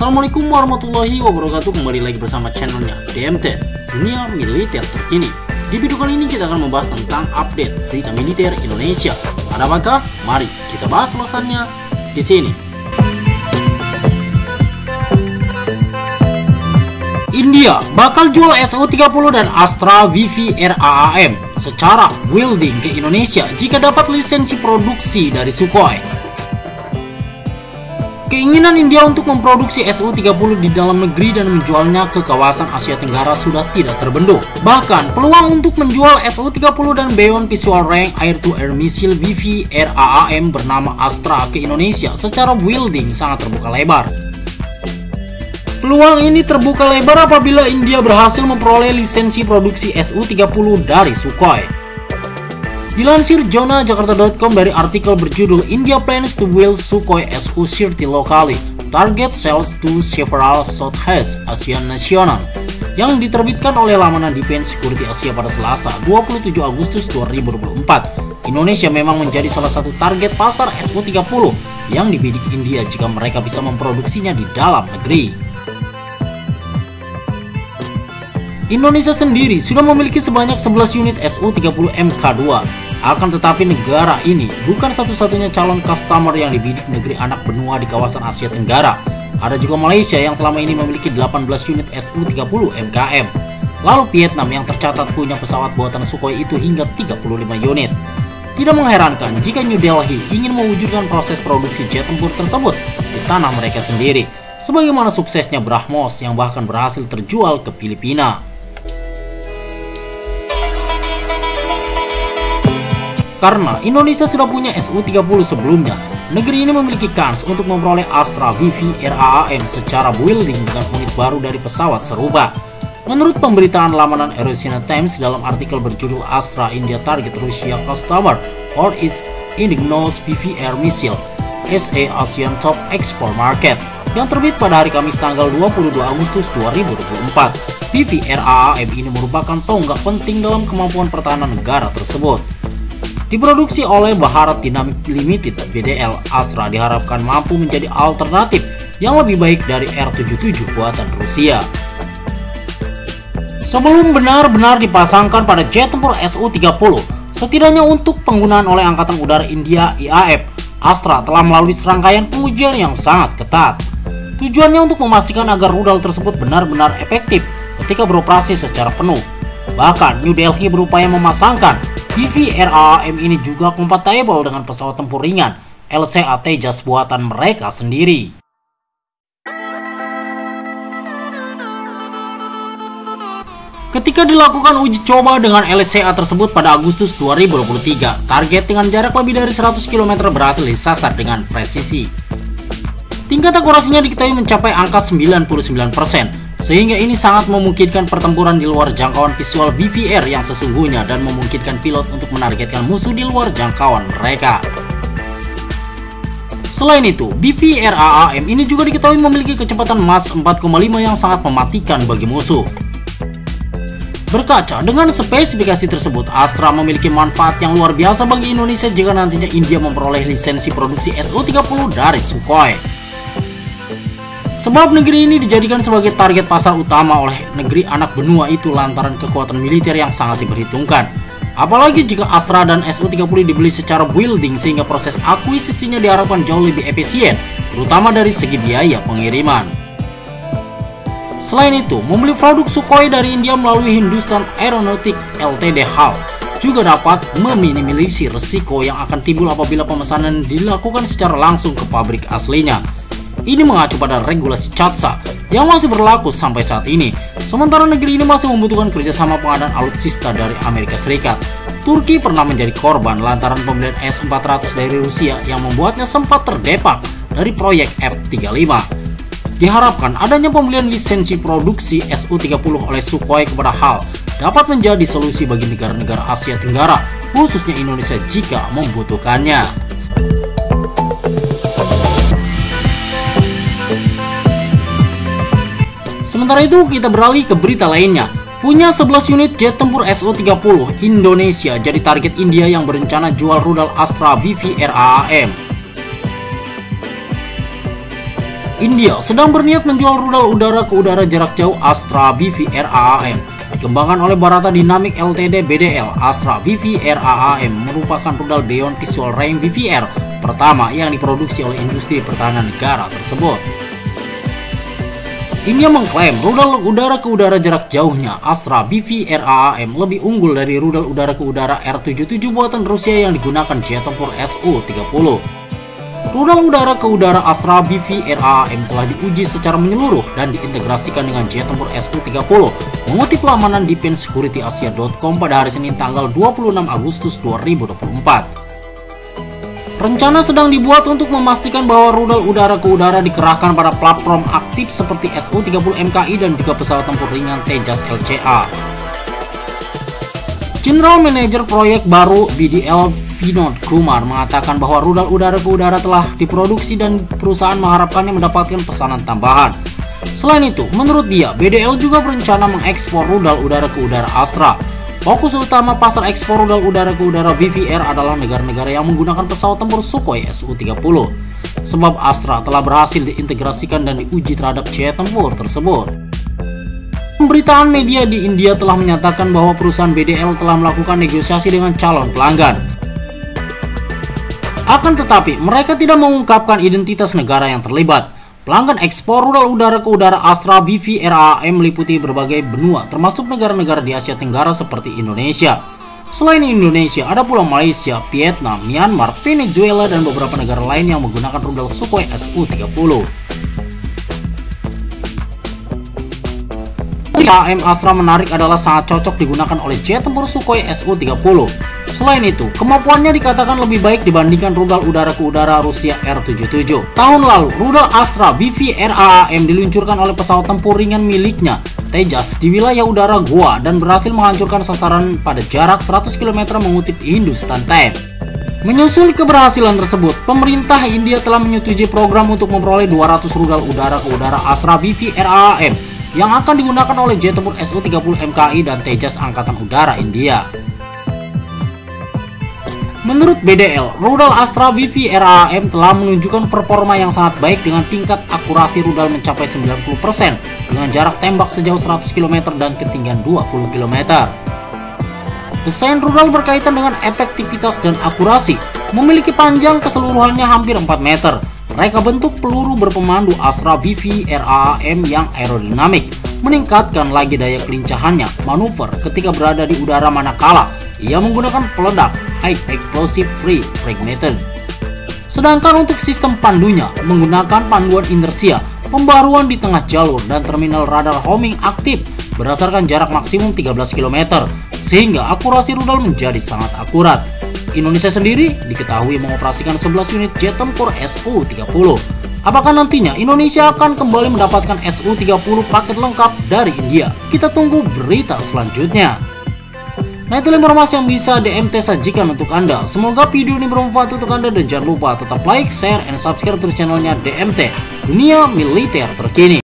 Assalamualaikum warahmatullahi wabarakatuh. Kembali lagi bersama channelnya DMT, Dunia Militer Terkini. Di video kali ini kita akan membahas tentang update berita militer Indonesia. Ada apakah? Mari kita bahas ulasannya di sini. India bakal jual Su-30 dan Astra VVR-AAM secara wielding ke Indonesia jika dapat lisensi produksi dari Sukhoi. Keinginan India untuk memproduksi Su-30 di dalam negeri dan menjualnya ke kawasan Asia Tenggara sudah tidak terbendung. Bahkan, peluang untuk menjual Su-30 dan Beyond Visual Range Air-to-Air Missile VVR-AAM bernama Astra ke Indonesia secara wielding sangat terbuka lebar. Peluang ini terbuka lebar apabila India berhasil memperoleh lisensi produksi Su-30 dari Sukhoi. Dilansir zonajakarta.com dari artikel berjudul India plans to wield Sukhoi Su-30 locally, target sales to several Southeast Asian nations, yang diterbitkan oleh laman Defense Security Asia pada Selasa 27 Agustus 2024. Indonesia memang menjadi salah satu target pasar Su-30 yang dibidik India jika mereka bisa memproduksinya di dalam negeri. Indonesia sendiri sudah memiliki sebanyak 11 unit Su-30 Mk2. Akan tetapi negara ini bukan satu-satunya calon customer yang dibidik negeri anak benua di kawasan Asia Tenggara. Ada juga Malaysia yang selama ini memiliki 18 unit Su-30 MKM. Lalu Vietnam yang tercatat punya pesawat buatan Sukhoi itu hingga 35 unit. Tidak mengherankan jika New Delhi ingin mewujudkan proses produksi jet tempur tersebut di tanah mereka sendiri, sebagaimana suksesnya BrahMos yang bahkan berhasil terjual ke Filipina. Karena Indonesia sudah punya Su-30 sebelumnya, negeri ini memiliki kans untuk memperoleh Astra VVR-AAM secara wielding dengan unit baru dari pesawat serupa. Menurut pemberitaan laman Aerosina Times dalam artikel berjudul Astra India Target Russia Customer for its Indignos VVR Missile as a ASEAN Top Export Market, yang terbit pada hari Kamis tanggal 22 Agustus 2024. VVR-AAM ini merupakan tonggak penting dalam kemampuan pertahanan negara tersebut. Diproduksi oleh Bharat Dynamic Limited (BDL), Astra diharapkan mampu menjadi alternatif yang lebih baik dari R-77 buatan Rusia. Sebelum benar-benar dipasangkan pada jet tempur Su-30, setidaknya untuk penggunaan oleh Angkatan Udara India (IAF), Astra telah melalui serangkaian pengujian yang sangat ketat. Tujuannya untuk memastikan agar rudal tersebut benar-benar efektif ketika beroperasi secara penuh. Bahkan, New Delhi berupaya memasangkan VVR-AAM ini juga kompatibel dengan pesawat tempur ringan LCA Tejas buatan mereka sendiri. Ketika dilakukan uji coba dengan LCA tersebut pada Agustus 2023, target dengan jarak lebih dari 100 km berhasil disasar dengan presisi. Tingkat akurasinya diketahui mencapai angka 99%, sehingga ini sangat memungkinkan pertempuran di luar jangkauan visual VVR yang sesungguhnya dan memungkinkan pilot untuk menargetkan musuh di luar jangkauan mereka. Selain itu, VVR-AAM ini juga diketahui memiliki kecepatan Mach 4,5 yang sangat mematikan bagi musuh. Berkaca dengan spesifikasi tersebut, Astra memiliki manfaat yang luar biasa bagi Indonesia jika nantinya India memperoleh lisensi produksi Su-30 dari Sukhoi. Sebab negeri ini dijadikan sebagai target pasar utama oleh negeri anak benua itu lantaran kekuatan militer yang sangat diperhitungkan. Apalagi jika Astra dan Su-30 dibeli secara wielding sehingga proses akuisisinya diharapkan jauh lebih efisien, terutama dari segi biaya pengiriman. Selain itu, membeli produk Sukhoi dari India melalui Hindustan Aeronautic Ltd HAL juga dapat meminimalisir risiko yang akan timbul apabila pemesanan dilakukan secara langsung ke pabrik aslinya. Ini mengacu pada regulasi CATSA yang masih berlaku sampai saat ini. Sementara negeri ini masih membutuhkan kerjasama pengadaan alutsista dari Amerika Serikat. Turki pernah menjadi korban lantaran pembelian S-400 dari Rusia yang membuatnya sempat terdepak dari proyek F-35. Diharapkan adanya pembelian lisensi produksi Su-30 oleh Sukhoi kepada HAL dapat menjadi solusi bagi negara-negara Asia Tenggara, khususnya Indonesia jika membutuhkannya. Sementara itu, kita beralih ke berita lainnya. Punya 11 unit jet tempur Su-30, Indonesia jadi target India yang berencana jual rudal Astra VVR-AAM. India sedang berniat menjual rudal udara ke udara jarak jauh Astra BVR AAM. Dikembangkan oleh Bharata Dynamic Ltd BDL, Astra BVR AAM merupakan rudal Beyond Visual Range BVR pertama yang diproduksi oleh industri pertahanan negara tersebut. India mengklaim rudal udara ke udara jarak jauhnya Astra BVR AAM lebih unggul dari rudal udara ke udara R-77 buatan Rusia yang digunakan jet tempur Su-30. Rudal udara ke udara Astra BVR AAM telah diuji secara menyeluruh dan diintegrasikan dengan jet tempur Su-30, mengutip laman defense-security-asia.com pada hari Senin tanggal 26 Agustus 2024. Rencana sedang dibuat untuk memastikan bahwa rudal udara ke udara dikerahkan pada platform aktif seperti Su-30 MKI dan juga pesawat tempur ringan Tejas LCA. General Manager Proyek Baru BDL Vinod Kumar mengatakan bahwa rudal udara ke udara telah diproduksi dan perusahaan mengharapkannya mendapatkan pesanan tambahan. Selain itu, menurut dia, BDL juga berencana mengekspor rudal udara ke udara Astra. Fokus utama pasar ekspor rudal udara ke udara BVR adalah negara-negara yang menggunakan pesawat tempur Sukhoi Su-30. Sebab Astra telah berhasil diintegrasikan dan diuji terhadap jet tempur tersebut. Pemberitaan media di India telah menyatakan bahwa perusahaan BDL telah melakukan negosiasi dengan calon pelanggan. Akan tetapi, mereka tidak mengungkapkan identitas negara yang terlibat. Pelanggan ekspor rudal udara ke udara Astra BVR AAM meliputi berbagai benua, termasuk negara-negara di Asia Tenggara seperti Indonesia. Selain Indonesia, ada pula Malaysia, Vietnam, Myanmar, Venezuela, dan beberapa negara lain yang menggunakan rudal Sukhoi Su-30. AAM Astra menarik adalah sangat cocok digunakan oleh jet tempur Sukhoi Su-30. Selain itu, kemampuannya dikatakan lebih baik dibandingkan rudal udara ke udara Rusia R-77. Tahun lalu, rudal Astra BVR AAM diluncurkan oleh pesawat tempur ringan miliknya, Tejas, di wilayah udara Goa dan berhasil menghancurkan sasaran pada jarak 100 km mengutip Hindustan Times. Menyusul keberhasilan tersebut, pemerintah India telah menyetujui program untuk memperoleh 200 rudal udara ke udara Astra BVR AAM yang akan digunakan oleh jet tempur Su-30 MKI dan Tejas Angkatan Udara India. Menurut BDL, rudal Astra BVR AAM telah menunjukkan performa yang sangat baik dengan tingkat akurasi rudal mencapai 90% dengan jarak tembak sejauh 100 km dan ketinggian 20 km. Desain rudal berkaitan dengan efektivitas dan akurasi, memiliki panjang keseluruhannya hampir 4 meter. Reka bentuk peluru berpemandu Astra BVR AAM yang aerodinamik, meningkatkan lagi daya kelincahannya manuver ketika berada di udara manakala ia menggunakan peledak High Explosive Free Fragmented. Sedangkan untuk sistem pandunya menggunakan panduan inersia, pembaruan di tengah jalur dan terminal radar homing aktif berdasarkan jarak maksimum 13 km, sehingga akurasi rudal menjadi sangat akurat. Indonesia sendiri diketahui mengoperasikan 11 unit jet tempur Su-30. Apakah nantinya Indonesia akan kembali mendapatkan Su-30 paket lengkap dari India? Kita tunggu berita selanjutnya. Nah, itulah informasi yang bisa DMT sajikan untuk Anda. Semoga video ini bermanfaat untuk Anda dan jangan lupa tetap like, share, and subscribe terus channelnya DMT Dunia Militer Terkini.